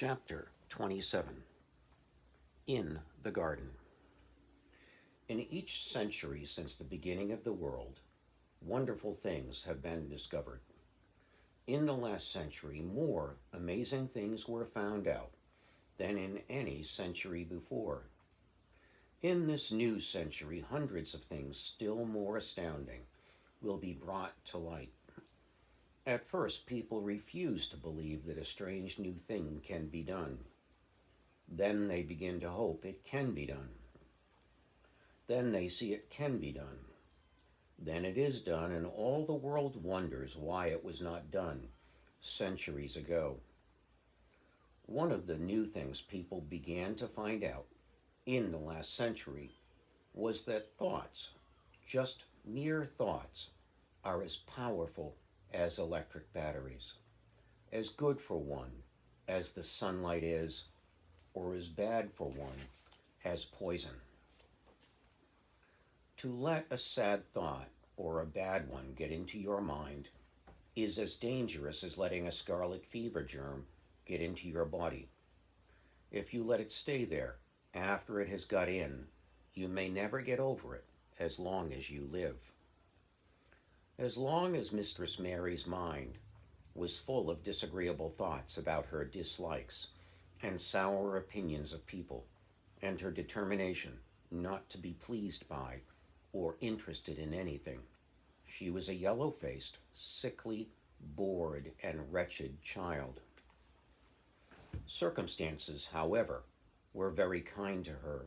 Chapter 27. In the Garden. In each century since the beginning of the world, wonderful things have been discovered. In the last century, more amazing things were found out than in any century before. In this new century, hundreds of things still more astounding will be brought to light. At first, people refuse to believe that a strange new thing can be done. Then they begin to hope it can be done. Then they see it can be done. Then it is done, and all the world wonders why it was not done centuries ago. One of the new things people began to find out in the last century was that thoughts, just mere thoughts, are as powerful as electric batteries, as good for one as the sunlight is, or as bad for one as poison. To let a sad thought or a bad one get into your mind is as dangerous as letting a scarlet fever germ get into your body. If you let it stay there after it has got in, you may never get over it as long as you live. As long as Mistress Mary's mind was full of disagreeable thoughts about her dislikes and sour opinions of people, and her determination not to be pleased by or interested in anything, she was a yellow-faced, sickly, bored, and wretched child. Circumstances, however, were very kind to her,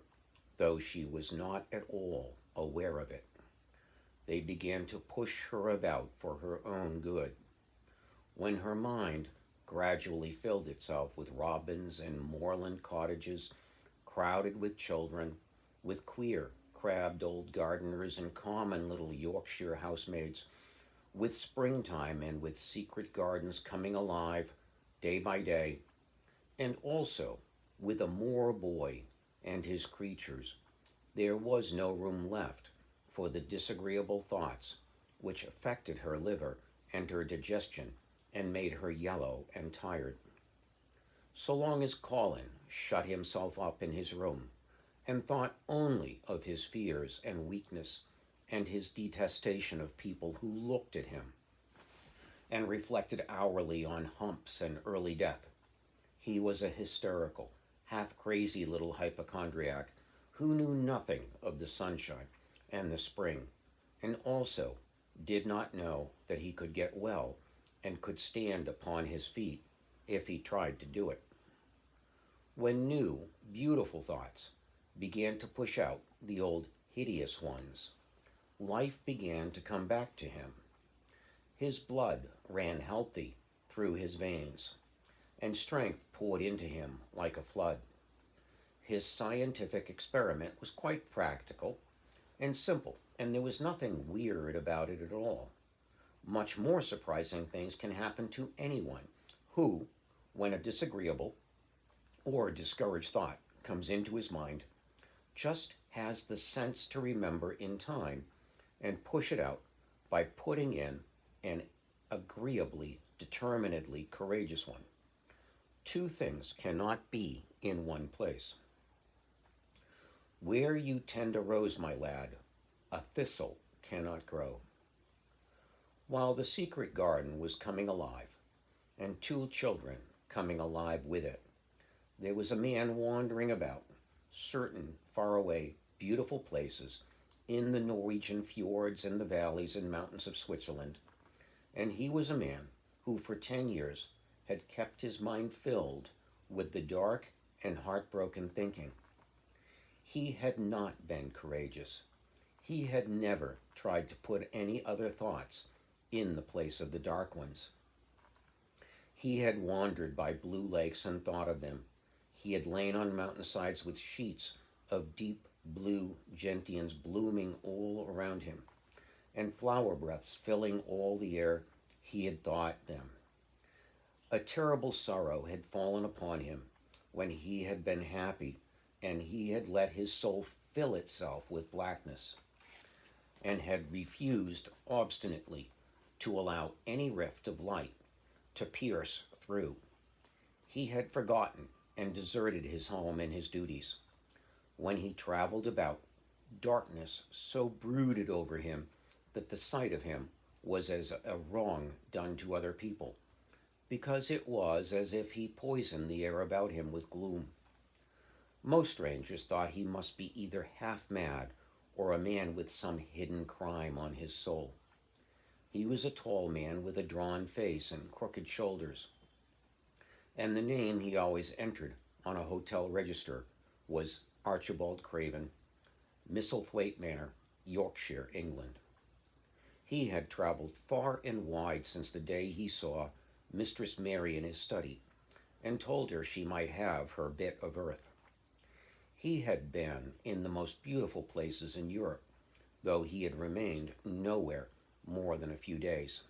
though she was not at all aware of it. They began to push her about for her own good. When her mind gradually filled itself with robins and moorland cottages crowded with children, with queer, crabbed old gardeners and common little Yorkshire housemaids, with springtime and with secret gardens coming alive day by day, and also with a moor boy and his creatures, there was no room left for the disagreeable thoughts which affected her liver and her digestion and made her yellow and tired. So long as Colin shut himself up in his room and thought only of his fears and weakness and his detestation of people who looked at him, and reflected hourly on humps and early death, he was a hysterical, half-crazy little hypochondriac who knew nothing of the sunshine and the spring, and also did not know that he could get well and could stand upon his feet if he tried to do it. When new, beautiful thoughts began to push out the old hideous ones, life began to come back to him. His blood ran healthy through his veins, and strength poured into him like a flood. His scientific experiment was quite practical and simple, and there was nothing weird about it at all. Much more surprising things can happen to anyone who, when a disagreeable or discouraged thought comes into his mind, just has the sense to remember in time and push it out by putting in an agreeably, determinedly courageous one. Two things cannot be in one place. Where you tend a rose, my lad, a thistle cannot grow. While the secret garden was coming alive, and two children coming alive with it, there was a man wandering about certain faraway, beautiful places in the Norwegian fjords and the valleys and mountains of Switzerland, and he was a man who for 10 years had kept his mind filled with the dark and heartbroken thinking. He had not been courageous. He had never tried to put any other thoughts in the place of the dark ones. He had wandered by blue lakes and thought of them. He had lain on mountainsides with sheets of deep blue gentians blooming all around him, and flower breaths filling all the air. He had thought them. A terrible sorrow had fallen upon him when he had been happy, and he had let his soul fill itself with blackness, and had refused obstinately to allow any rift of light to pierce through. He had forgotten and deserted his home and his duties. When he traveled about, darkness so brooded over him that the sight of him was as a wrong done to other people, because it was as if he poisoned the air about him with gloom. Most strangers thought he must be either half mad or a man with some hidden crime on his soul. He was a tall man with a drawn face and crooked shoulders, and the name he always entered on a hotel register was Archibald Craven, Misselthwaite Manor, Yorkshire, England. He had traveled far and wide since the day he saw Mistress Mary in his study and told her she might have her bit of earth. He had been in the most beautiful places in Europe, though he had remained nowhere more than a few days.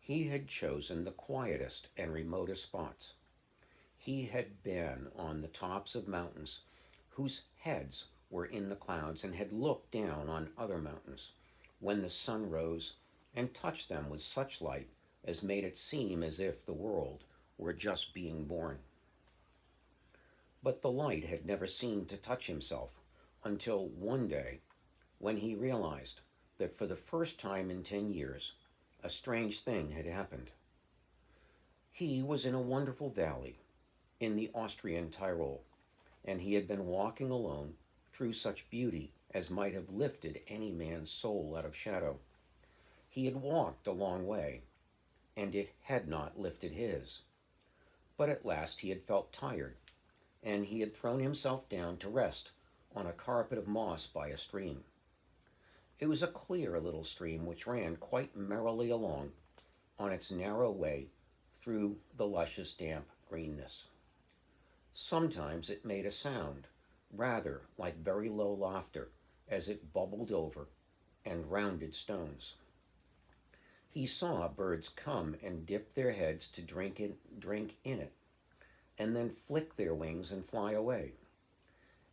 He had chosen the quietest and remotest spots. He had been on the tops of mountains whose heads were in the clouds and had looked down on other mountains when the sun rose and touched them with such light as made it seem as if the world were just being born. But the light had never seemed to touch himself until one day when he realized that for the first time in 10 years, a strange thing had happened. He was in a wonderful valley in the Austrian Tyrol, and he had been walking alone through such beauty as might have lifted any man's soul out of shadow. He had walked a long way, and it had not lifted his. But at last he had felt tired, and he had thrown himself down to rest on a carpet of moss by a stream. It was a clear little stream which ran quite merrily along on its narrow way through the luscious damp greenness. Sometimes it made a sound, rather like very low laughter, as it bubbled over and rounded stones. He saw birds come and dip their heads to drink in it, and then flick their wings and fly away.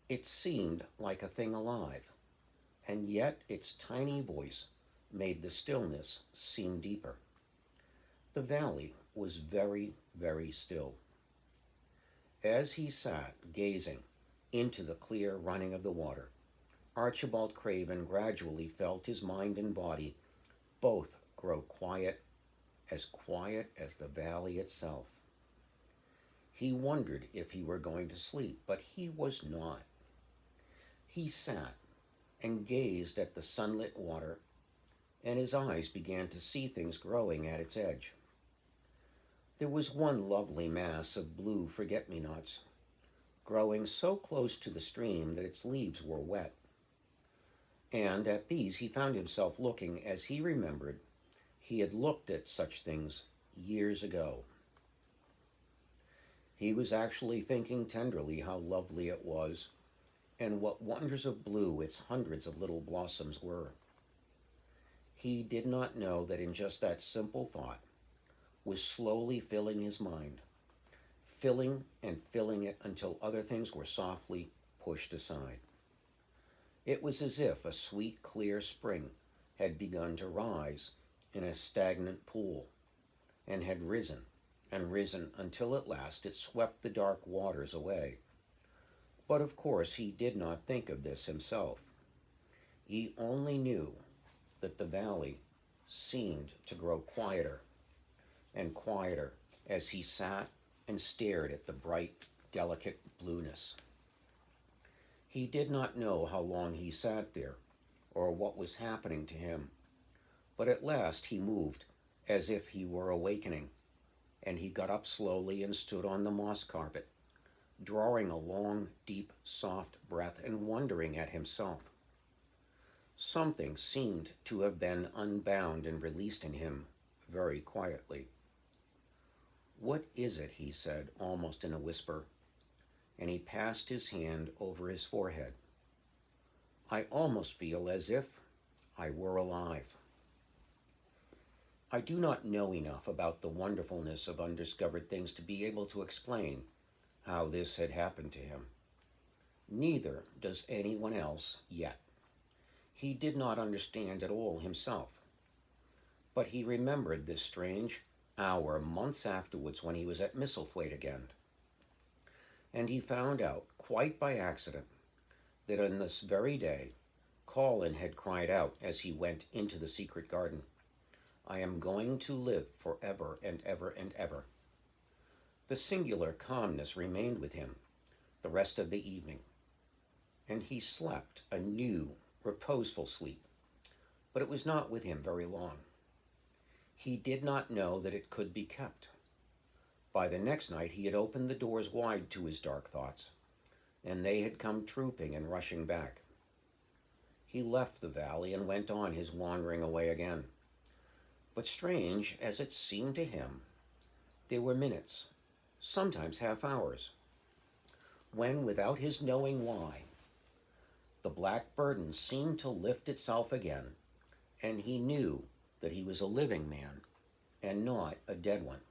It seemed like a thing alive, and yet its tiny voice made the stillness seem deeper. The valley was very, very still. As he sat gazing into the clear running of the water, Archibald Craven gradually felt his mind and body both grow quiet as the valley itself. He wondered if he were going to sleep, but he was not. He sat and gazed at the sunlit water, and his eyes began to see things growing at its edge. There was one lovely mass of blue forget-me-nots, growing so close to the stream that its leaves were wet. And at these he found himself looking as he remembered he had looked at such things years ago. He was actually thinking tenderly how lovely it was, and what wonders of blue its hundreds of little blossoms were. He did not know that in just that simple thought was slowly filling his mind, filling and filling it until other things were softly pushed aside. It was as if a sweet, clear spring had begun to rise in a stagnant pool, and had risen and risen until at last it swept the dark waters away. But of course he did not think of this himself. He only knew that the valley seemed to grow quieter and quieter as he sat and stared at the bright, delicate blueness. He did not know how long he sat there or what was happening to him, but at last he moved as if he were awakening, and he got up slowly and stood on the moss carpet, drawing a long, deep, soft breath and wondering at himself. Something seemed to have been unbound and released in him very quietly. "What is it?" he said, almost in a whisper, and he passed his hand over his forehead. "I almost feel as if I were alive." I do not know enough about the wonderfulness of undiscovered things to be able to explain how this had happened to him. Neither does anyone else yet. He did not understand at all himself. But he remembered this strange hour months afterwards when he was at Misselthwaite again, and he found out, quite by accident, that on this very day Colin had cried out as he went into the secret garden, "I am going to live for ever and ever and ever." The singular calmness remained with him the rest of the evening, and he slept a new, reposeful sleep, but it was not with him very long. He did not know that it could be kept. By the next night he had opened the doors wide to his dark thoughts, and they had come trooping and rushing back. He left the valley and went on his wandering away again. But strange as it seemed to him, there were minutes, sometimes half hours, when, without his knowing why, the black burden seemed to lift itself again, and he knew that he was a living man and not a dead one.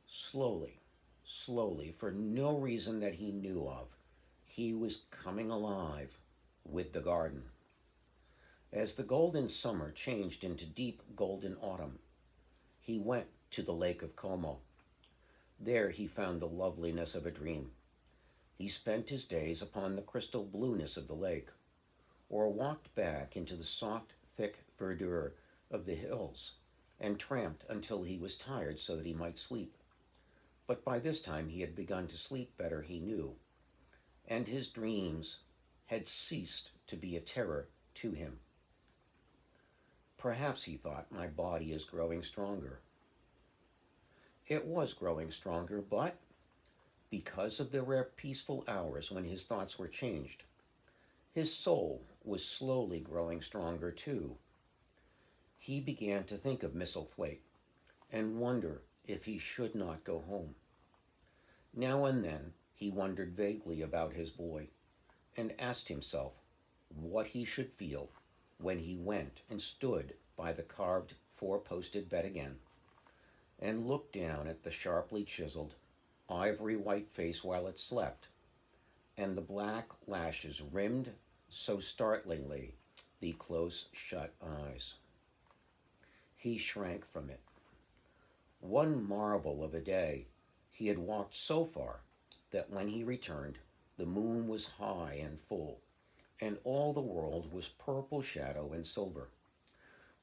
Slowly, slowly, for no reason that he knew of, he was coming alive with the garden. As the golden summer changed into deep golden autumn, he went to the Lake of Como. There he found the loveliness of a dream. He spent his days upon the crystal blueness of the lake, or walked back into the soft, thick verdure of the hills, and tramped until he was tired so that he might sleep. But by this time he had begun to sleep better, he knew, and his dreams had ceased to be a terror to him. Perhaps, he thought, my body is growing stronger. It was growing stronger, but because of the rare peaceful hours when his thoughts were changed, his soul was slowly growing stronger too. He began to think of Misselthwaite and wonder if he should not go home. Now and then he wondered vaguely about his boy and asked himself what he should feel when he went and stood by the carved four-posted bed again and looked down at the sharply chiseled, ivory-white face while it slept, and the black lashes rimmed so startlingly the close-shut eyes. He shrank from it. One marvel of a day, he had walked so far that when he returned, the moon was high and full, and all the world was purple shadow and silver.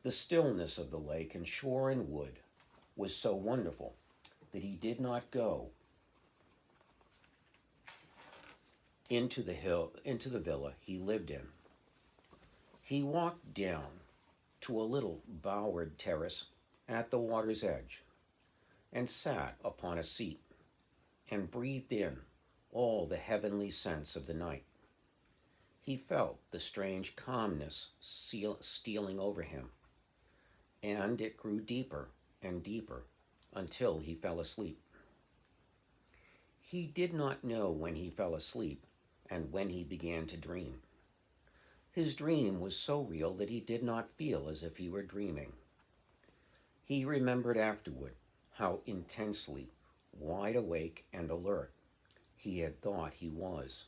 The stillness of the lake and shore and wood was so wonderful that he did not go into the villa he lived in. He walked down to a little bowered terrace at the water's edge and sat upon a seat and breathed in all the heavenly scents of the night. He felt the strange calmness stealing over him, and it grew deeper and deeper until he fell asleep. He did not know when he fell asleep and when he began to dream. His dream was so real that he did not feel as if he were dreaming. He remembered afterward how intensely wide awake and alert he had thought he was.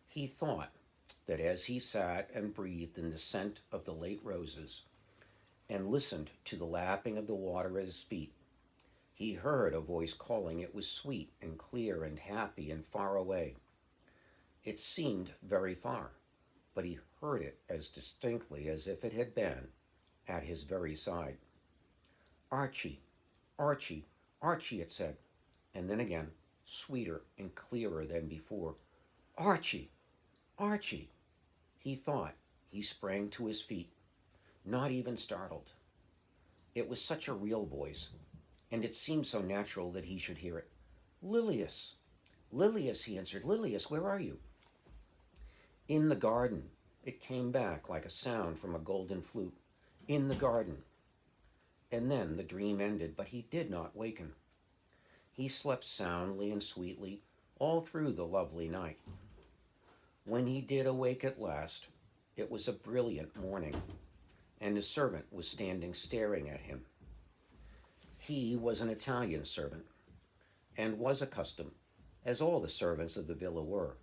He thought that as he sat and breathed in the scent of the late roses and listened to the lapping of the water at his feet, he heard a voice calling. It was sweet and clear and happy and far away. It seemed very far, but he heard it as distinctly as if it had been at his very side. "Archie, Archie, Archie," it said, and then again, sweeter and clearer than before. "Archie, Archie." He thought. He sprang to his feet, not even startled. It was such a real voice, and it seemed so natural that he should hear it. "Lilius, Lilius," he answered. "Lilius, where are you?" "In the garden." It came back like a sound from a golden flute. "In the garden." And then the dream ended, but he did not waken. He slept soundly and sweetly all through the lovely night. When he did awake at last, it was a brilliant morning, and his servant was standing staring at him. He was an Italian servant, and was accustomed, as all the servants of the villa were,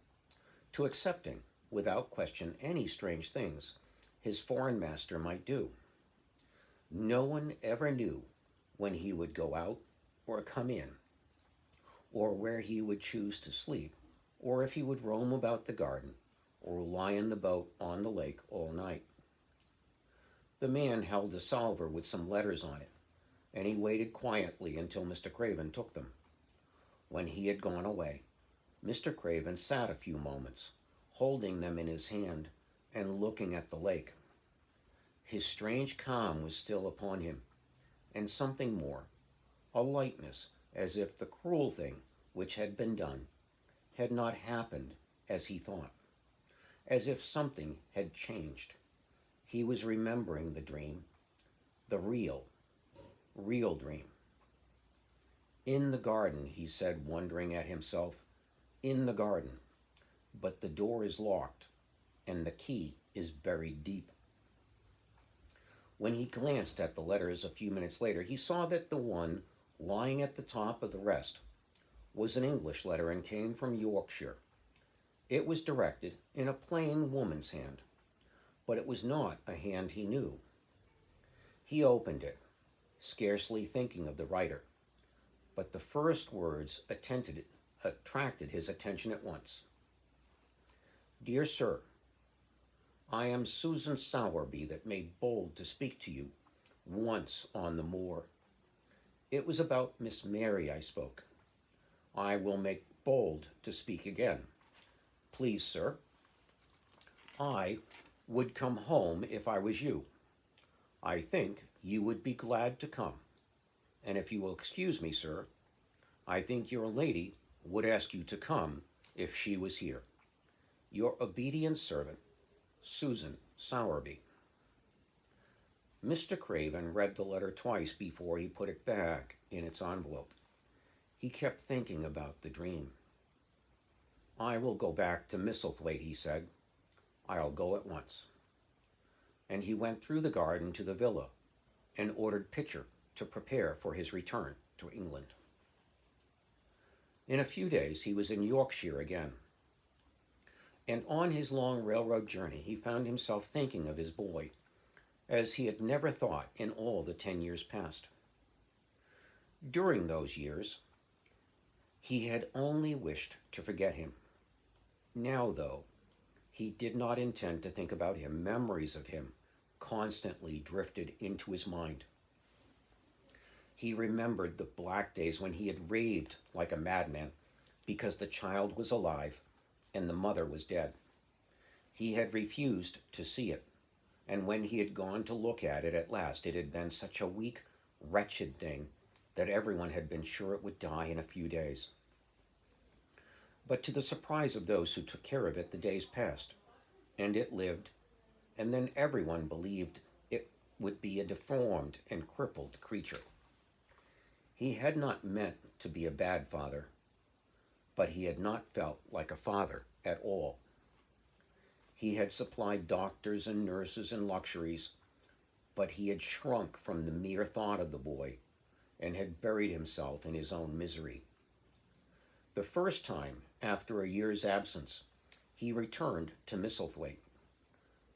to accepting, without question, any strange things his foreign master might do. No one ever knew when he would go out or come in, or where he would choose to sleep, or if he would roam about the garden, or lie in the boat on the lake all night. The man held a salver with some letters on it, and he waited quietly until Mr. Craven took them. When he had gone away, Mr. Craven sat a few moments, holding them in his hand and looking at the lake. His strange calm was still upon him, and something more, a lightness, as if the cruel thing which had been done had not happened as he thought, as if something had changed. He was remembering the dream, the real dream. In the garden, he said, wondering at himself, in the garden, but the door is locked, and the key is buried deep. When he glanced at the letters a few minutes later, he saw that the one lying at the top of the rest was an English letter and came from Yorkshire. It was directed in a plain woman's hand, but it was not a hand he knew. He opened it, scarcely thinking of the writer, but the first words attracted his attention at once. Dear Sir, I am Susan Sowerby that made bold to speak to you once on the moor. It was about Miss Mary I spoke. I will make bold to speak again. Please, sir, I would come home if I was you. I think you would be glad to come. And if you will excuse me, sir, I think your lady would ask you to come if she was here. Your obedient servant, Susan Sowerby. Mr. Craven read the letter twice before he put it back in its envelope. He kept thinking about the dream. I will go back to Misselthwaite, he said. I'll go at once. And he went through the garden to the villa and ordered Pitcher to prepare for his return to England. In a few days he was in Yorkshire again. And on his long railroad journey he found himself thinking of his boy, as he had never thought in all the 10 years past. During those years, he had only wished to forget him. Now, though, he did not intend to think about him. Memories of him constantly drifted into his mind. He remembered the black days when he had raved like a madman because the child was alive and the mother was dead. He had refused to see it, and when he had gone to look at it at last, it had been such a weak, wretched thing that everyone had been sure it would die in a few days. But to the surprise of those who took care of it, the days passed, and it lived, and then everyone believed it would be a deformed and crippled creature. He had not meant to be a bad father, but he had not felt like a father at all. He had supplied doctors and nurses and luxuries, but he had shrunk from the mere thought of the boy and had buried himself in his own misery. The first time, after a year's absence, he returned to Misselthwaite,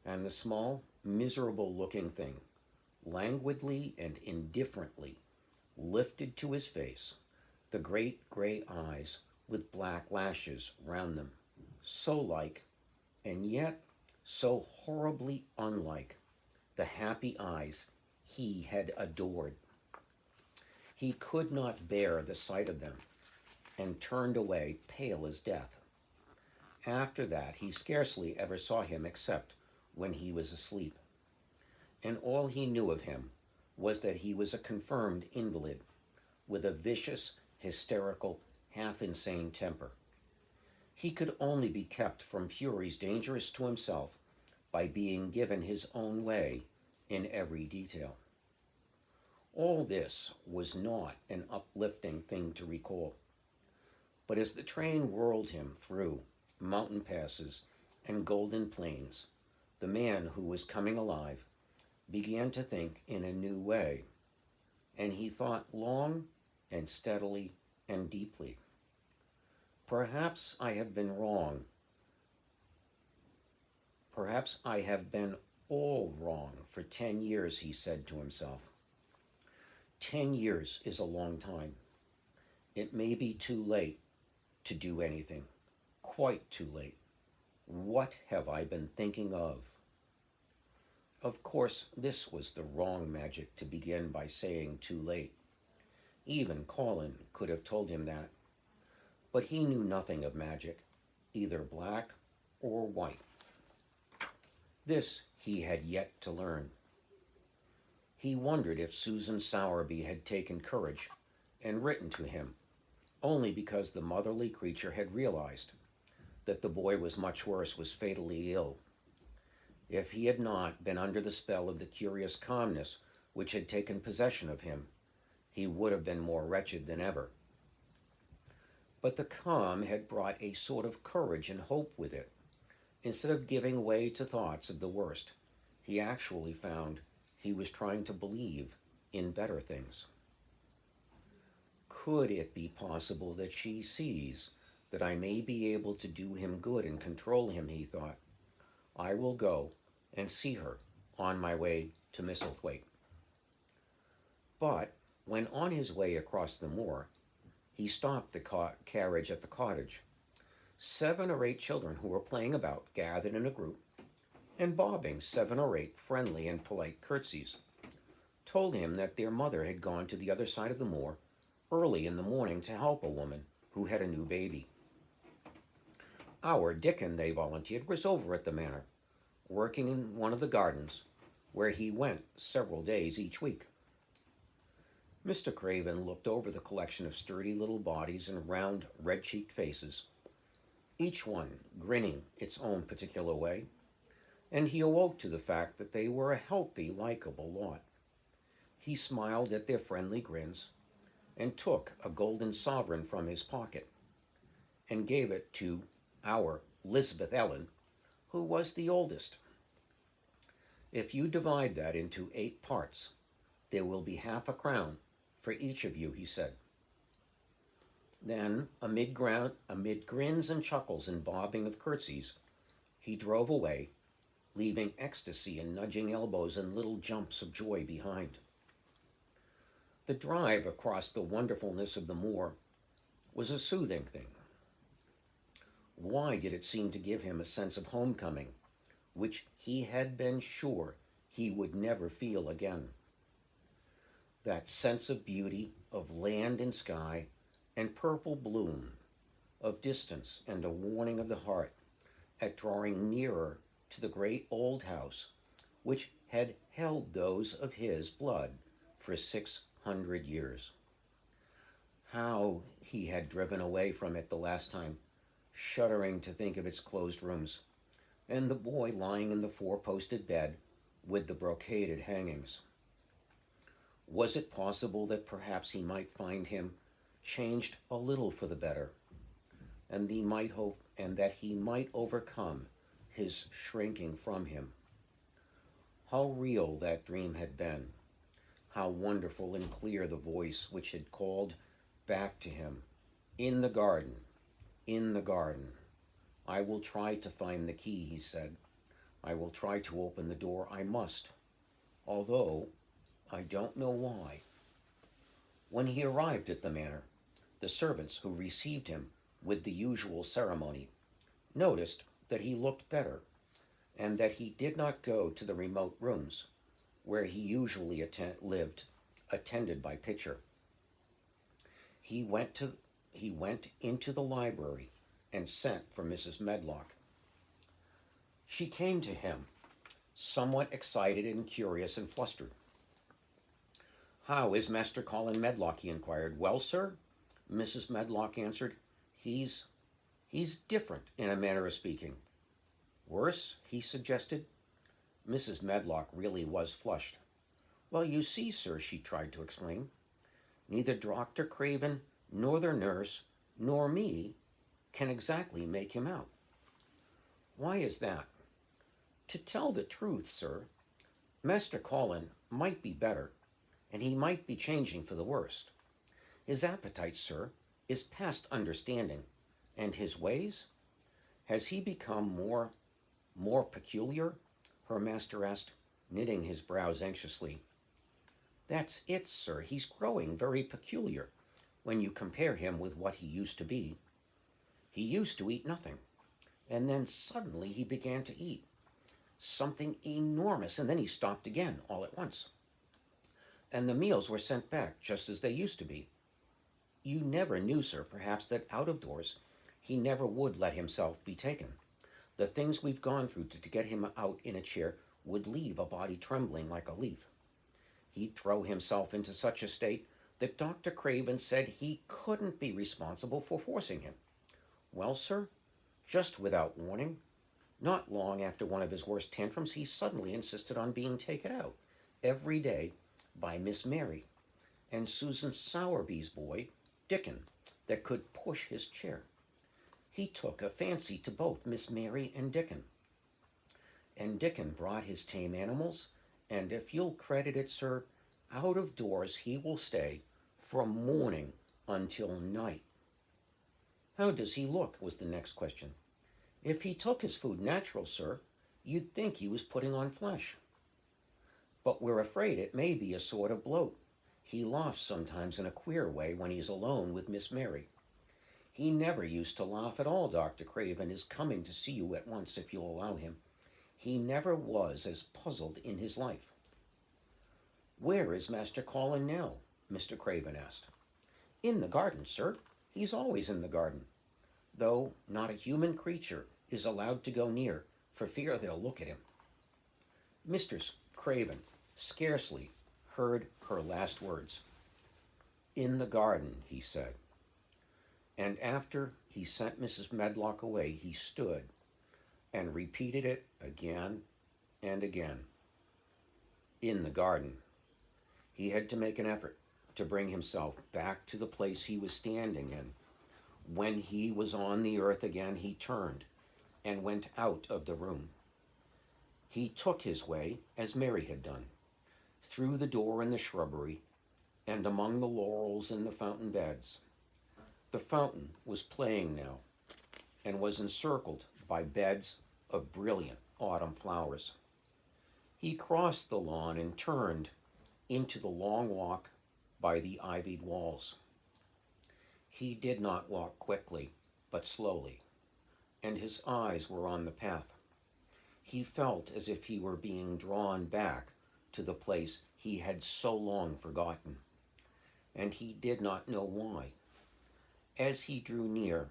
and the small, miserable-looking thing, languidly and indifferently, lifted to his face the great gray eyes with black lashes round them, so like, and yet so horribly unlike, the happy eyes he had adored. He could not bear the sight of them, and turned away pale as death. After that, he scarcely ever saw him except when he was asleep, and all he knew of him was that he was a confirmed invalid with a vicious, hysterical, half-insane temper. He could only be kept from furies dangerous to himself by being given his own way in every detail. All this was not an uplifting thing to recall, but as the train whirled him through mountain passes and golden plains, the man who was coming alive began to think in a new way, and he thought long and steadily and deeply. Perhaps I have been wrong. Perhaps I have been all wrong for 10 years, he said to himself. 10 years is a long time. It may be too late to do anything. Quite too late. What have I been thinking of? Of course, this was the wrong magic to begin by saying too late. Even Colin could have told him that. But he knew nothing of magic, either black or white. This he had yet to learn. He wondered if Susan Sowerby had taken courage and written to him, only because the motherly creature had realized that the boy was much worse, was fatally ill. If he had not been under the spell of the curious calmness which had taken possession of him, he would have been more wretched than ever. But the calm had brought a sort of courage and hope with it. Instead of giving way to thoughts of the worst, he actually found he was trying to believe in better things. Could it be possible that she sees that I may be able to do him good and control him, he thought. I will go and see her on my way to Misselthwaite. But when on his way across the moor, he stopped the carriage at the cottage. 7 or 8 children who were playing about gathered in a group, and bobbing 7 or 8 friendly and polite curtsies, told him that their mother had gone to the other side of the moor early in the morning to help a woman who had a new baby. Our Dickon, they volunteered, was over at the manor, working in one of the gardens, where he went several days each week. Mr. Craven looked over the collection of sturdy little bodies and round, red-cheeked faces, each one grinning its own particular way, and he awoke to the fact that they were a healthy, likable lot. He smiled at their friendly grins and took a golden sovereign from his pocket and gave it to our Lisbeth Ellen, who was the oldest. If you divide that into 8 parts, there will be half a crown for each of you, he said. Then, amid grins and chuckles and bobbing of curtsies, he drove away, leaving ecstasy and nudging elbows and little jumps of joy behind. The drive across the wonderfulness of the moor was a soothing thing. Why did it seem to give him a sense of homecoming, which he had been sure he would never feel again? That sense of beauty, of land and sky, and purple bloom, of distance and a warning of the heart at drawing nearer to the great old house which had held those of his blood for 600 years. How he had driven away from it the last time, shuddering to think of its closed rooms, and the boy lying in the 4-posted bed with the brocaded hangings. Was it possible that perhaps he might find him changed a little for the better, and that he might overcome his shrinking from him? How real that dream had been, how wonderful and clear the voice which had called back to him, "In the garden, in the garden. I will try to find the key," he said. "I will try to open the door. I must, although I don't know why." When he arrived at the manor, the servants who received him with the usual ceremony noticed that he looked better, and that he did not go to the remote rooms where he usually lived, attended by Pitcher. He went into the library and sent for Mrs. Medlock. She came to him, somewhat excited and curious and flustered. "How is Master Colin Medlock?" he inquired. "Well, sir," Mrs. Medlock answered. He's different, in a manner of speaking." "Worse?" he suggested. Mrs. Medlock really was flushed. "Well, you see, sir," she tried to explain, "neither Dr. Craven, nor the nurse, nor me can exactly make him out." "Why is that?" "To tell the truth, sir, Master Colin might be better, and he might be changing for the worst. His appetite, sir, is past understanding, and his ways? Has he become more peculiar?" her master asked, knitting his brows anxiously. That's it, sir. He's growing very peculiar when you compare him with what he used to be. He used to eat nothing, and then suddenly he began to eat something enormous, and then he stopped again all at once. And the meals were sent back just as they used to be. You never knew, sir, perhaps, that out of doors he never would let himself be taken. The things we've gone through to get him out in a chair would leave a body trembling like a leaf. He'd throw himself into such a state that Dr. Craven said he couldn't be responsible for forcing him. Well, sir, just without warning, not long after one of his worst tantrums, he suddenly insisted on being taken out every day by Miss Mary and Susan Sowerby's boy, Dickon, that could push his chair. He took a fancy to both Miss Mary and Dickon. And Dickon brought his tame animals, and if you'll credit it, sir, out of doors he will stay from morning until night. How does he look? Was the next question. If he took his food natural, sir, you'd think he was putting on flesh. But we're afraid it may be a sort of bloat. He laughs sometimes in a queer way when he's alone with Miss Mary. He never used to laugh at all. Dr. Craven is coming to see you at once if you'll allow him. He never was as puzzled in his life. Where is Master Colin now? Mr. Craven asked. In the garden, sir. He's always in the garden, though not a human creature is allowed to go near for fear they'll look at him. Mr. Craven scarcely heard her last words. In the garden, he said. And after he sent Mrs. Medlock away, he stood and repeated it again and again. In the garden. He had to make an effort to bring himself back to the place he was standing in. When he was on the earth again, he turned and went out of the room. He took his way, as Mary had done, through the door in the shrubbery and among the laurels in the fountain beds. The fountain was playing now and was encircled by beds of brilliant autumn flowers. He crossed the lawn and turned into the long walk by the ivied walls. He did not walk quickly, but slowly, and his eyes were on the path. He felt as if he were being drawn back to the place he had so long forgotten, and he did not know why. As he drew near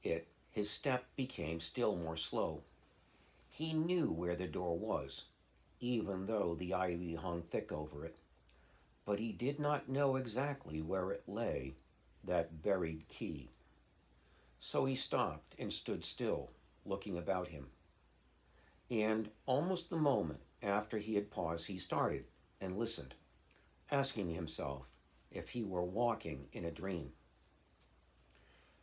it, his step became still more slow. He knew where the door was, even though the ivy hung thick over it, but he did not know exactly where it lay, that buried key. So he stopped and stood still, looking about him. And almost the moment after he had paused, he started and listened, asking himself if he were walking in a dream.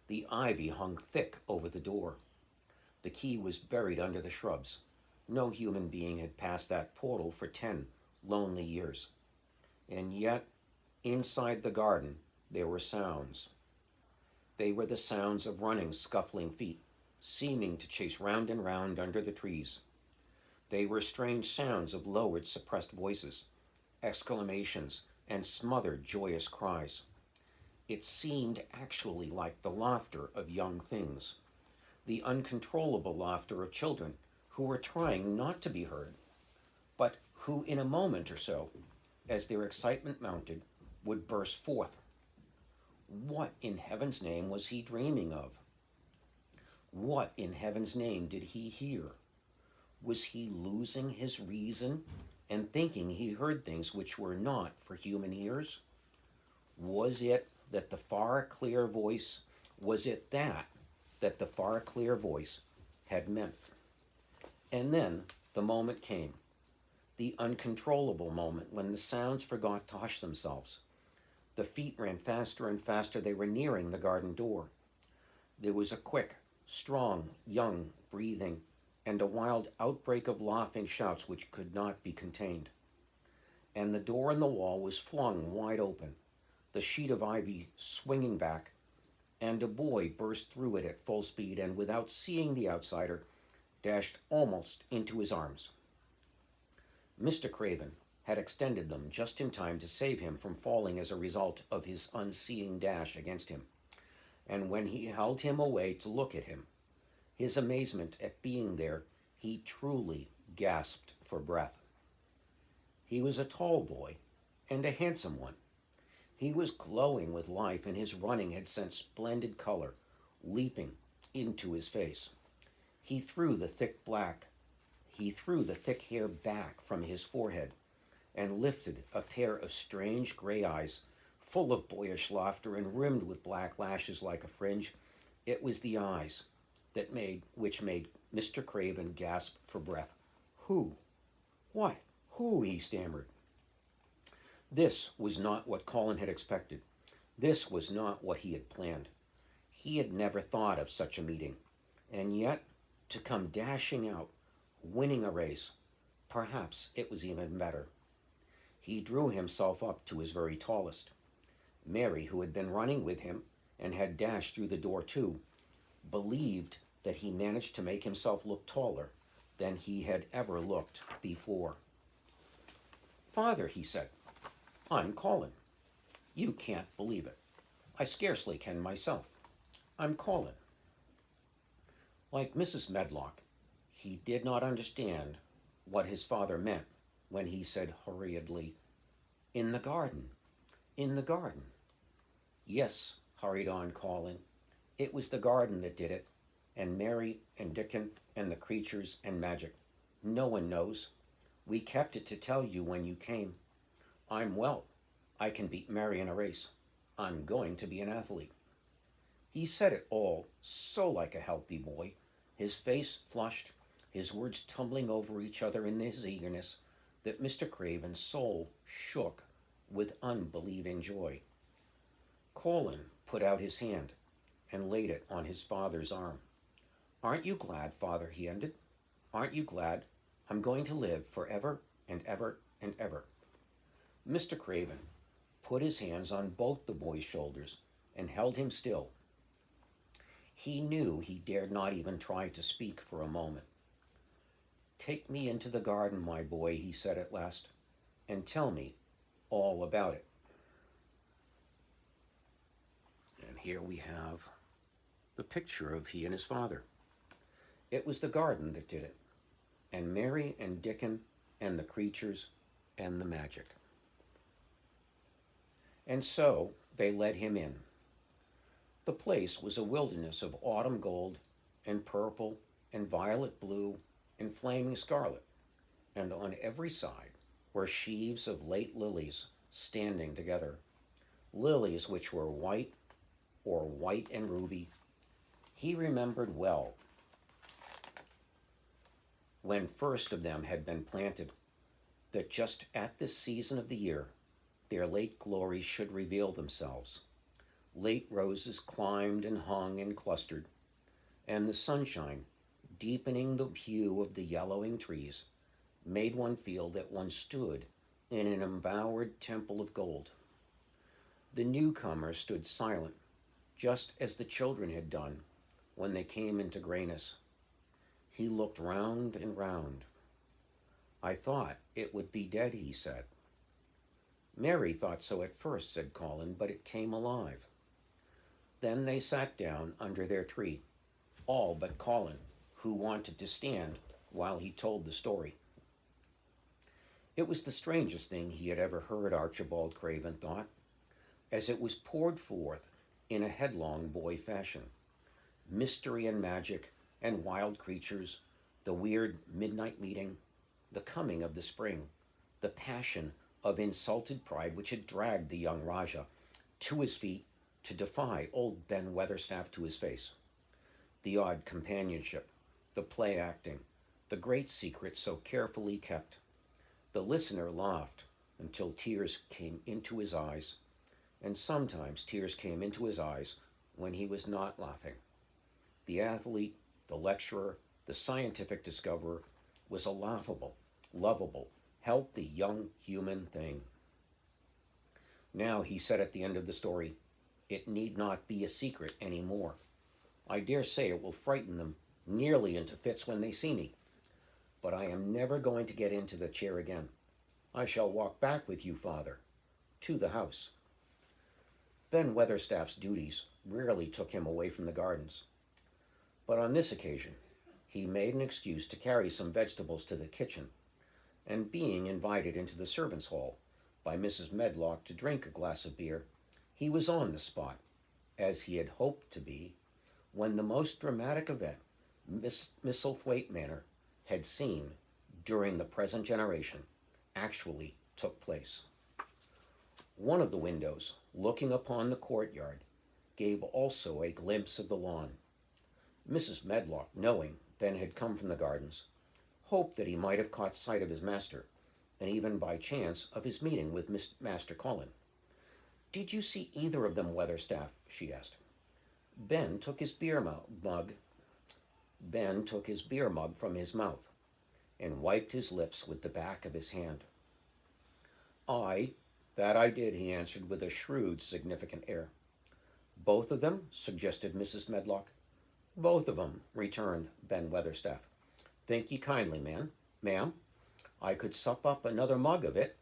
The ivy hung thick over the door. The key was buried under the shrubs. No human being had passed that portal for 10 lonely years. And yet, inside the garden, there were sounds. They were the sounds of running, scuffling feet, seeming to chase round and round under the trees. They were strange sounds of lowered, suppressed voices, exclamations, and smothered, joyous cries. It seemed actually like the laughter of young things, the uncontrollable laughter of children who were trying not to be heard, but who in a moment or so, as their excitement mounted, would burst forth. What in heaven's name was he dreaming of? What in heaven's name did he hear? Was he losing his reason and thinking he heard things which were not for human ears? Was it that the far clear voice, that the far clear voice had meant? And then the moment came, the uncontrollable moment when the sounds forgot to hush themselves. The feet ran faster and faster. They were nearing the garden door. There was a quick, strong, young breathing and a wild outbreak of laughing shouts which could not be contained. And the door in the wall was flung wide open, the sheet of ivy swinging back, and a boy burst through it at full speed and, without seeing the outsider, dashed almost into his arms. Mr. Craven had extended them just in time to save him from falling as a result of his unseeing dash against him. And when he held him away to look at him, his amazement at being there, he truly gasped for breath. He was a tall boy, and a handsome one. He was glowing with life, and his running had sent splendid color leaping into his face. He threw the thick black, he threw the thick hair back from his forehead, and lifted a pair of strange gray eyes, full of boyish laughter and rimmed with black lashes like a fringe. It was the eyes which made Mr. Craven gasp for breath. Who? What? Who? He stammered. This was not what Colin had expected. This was not what he had planned. He had never thought of such a meeting, and yet to come dashing out, winning a race, perhaps it was even better. He drew himself up to his very tallest. Mary, who had been running with him and had dashed through the door too, believed that he managed to make himself look taller than he had ever looked before. Father, he said, I'm Colin. You can't believe it. I scarcely can myself. I'm Colin. Like Mrs. Medlock, he did not understand what his father meant when he said hurriedly, in the garden, in the garden. Yes, hurried on Colin, it was the garden that did it, and Mary and Dickon and the creatures and magic. No one knows. We kept it to tell you when you came. I'm well. I can beat Mary in a race. I'm going to be an athlete. He said it all so like a healthy boy, his face flushed, his words tumbling over each other in his eagerness, that Mr. Craven's soul shook with unbelieving joy. Colin put out his hand and laid it on his father's arm. Aren't you glad, Father, he ended. Aren't you glad? I'm going to live forever and ever and ever. Mr. Craven put his hands on both the boy's shoulders and held him still. He knew he dared not even try to speak for a moment. Take me into the garden, my boy, he said at last, and tell me all about it. And here we have the picture of he and his father. It was the garden that did it, and Mary and Dickon and the creatures and the magic. And so they led him in. The place was a wilderness of autumn gold and purple and violet blue and flaming scarlet, and on every side were sheaves of late lilies standing together, lilies which were white or white and ruby. He remembered well when first of them had been planted, that just at this season of the year their late glories should reveal themselves. Late roses climbed and hung and clustered, and the sunshine, deepening the hue of the yellowing trees, made one feel that one stood in an embowered temple of gold. The newcomer stood silent, just as the children had done when they came into grayness. He looked round and round. I thought it would be dead, he said. Mary thought so at first, said Colin, but it came alive. Then they sat down under their tree, all but Colin, who wanted to stand while he told the story. It was the strangest thing he had ever heard, Archibald Craven thought, as it was poured forth in a headlong boy fashion. Mystery and magic and wild creatures, the weird midnight meeting, the coming of the spring, the passion of insulted pride which had dragged the young Rajah to his feet to defy old Ben Weatherstaff to his face, the odd companionship, the play acting, the great secret so carefully kept. The listener laughed until tears came into his eyes, and sometimes tears came into his eyes when he was not laughing. The athlete, the lecturer, the scientific discoverer was a laughable, lovable, healthy young human thing. Now, he said at the end of the story, it need not be a secret any more. I dare say it will frighten them nearly into fits when they see me, but I am never going to get into the chair again. I shall walk back with you, father, to the house. Ben Weatherstaff's duties rarely took him away from the gardens, but on this occasion he made an excuse to carry some vegetables to the kitchen, and being invited into the servants' hall by Mrs. Medlock to drink a glass of beer, he was on the spot, as he had hoped to be, when the most dramatic event Miss Misselthwaite Manor had seen during the present generation actually took place. One of the windows, looking upon the courtyard, gave also a glimpse of the lawn. Mrs. Medlock, knowing Ben had come from the gardens, hoped that he might have caught sight of his master, and even by chance of his meeting with Master Colin. "Did you see either of them, Weatherstaff?" she asked. Ben took his beer mug from his mouth and wiped his lips with the back of his hand. That I did," he answered with a shrewd, significant air. "Both of them?" suggested Mrs. Medlock. "Both of 'em," returned Ben Weatherstaff. "Think ye kindly, ma'am. I could sup up another mug of it."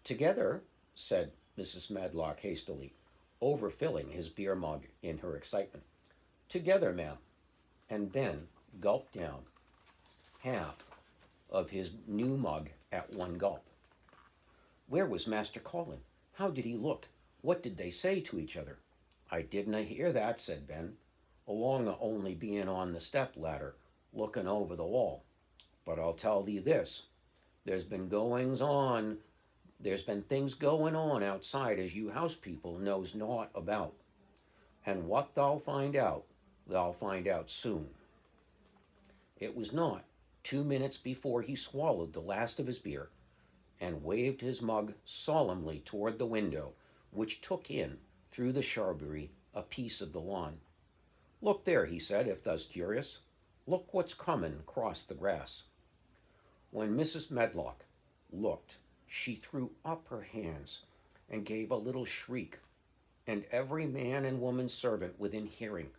"Together," said Mrs. Medlock hastily, overfilling his beer mug in her excitement. "Together, ma'am." And Ben gulped down half of his new mug at one gulp. "Where was Master Colin? How did he look? What did they say to each other?" "I didna hear that," said Ben, "along o' only being on the step ladder, looking over the wall. But I'll tell thee this, there's been things going on outside as you house people knows naught about. And what thou'll find out soon." It was not 2 minutes before he swallowed the last of his beer and waved his mug solemnly toward the window, which took in, through the shrubbery, a piece of the lawn. "Look there," he said, "if thou's curious. Look what's comin' across the grass." When Mrs. Medlock looked, she threw up her hands and gave a little shriek, and every man and woman servant within hearing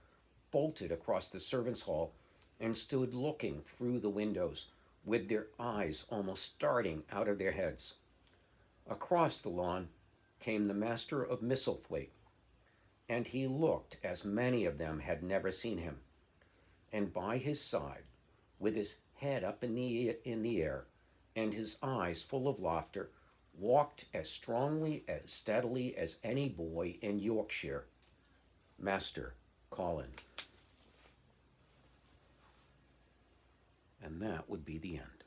bolted across the servants' hall and stood looking through the windows, with their eyes almost starting out of their heads. Across the lawn came the master of Misselthwaite, and he looked as many of them had never seen him, and by his side, with his head up in the air and his eyes full of laughter, walked as strongly, as steadily as any boy in Yorkshire, Master Colin. And that would be the end.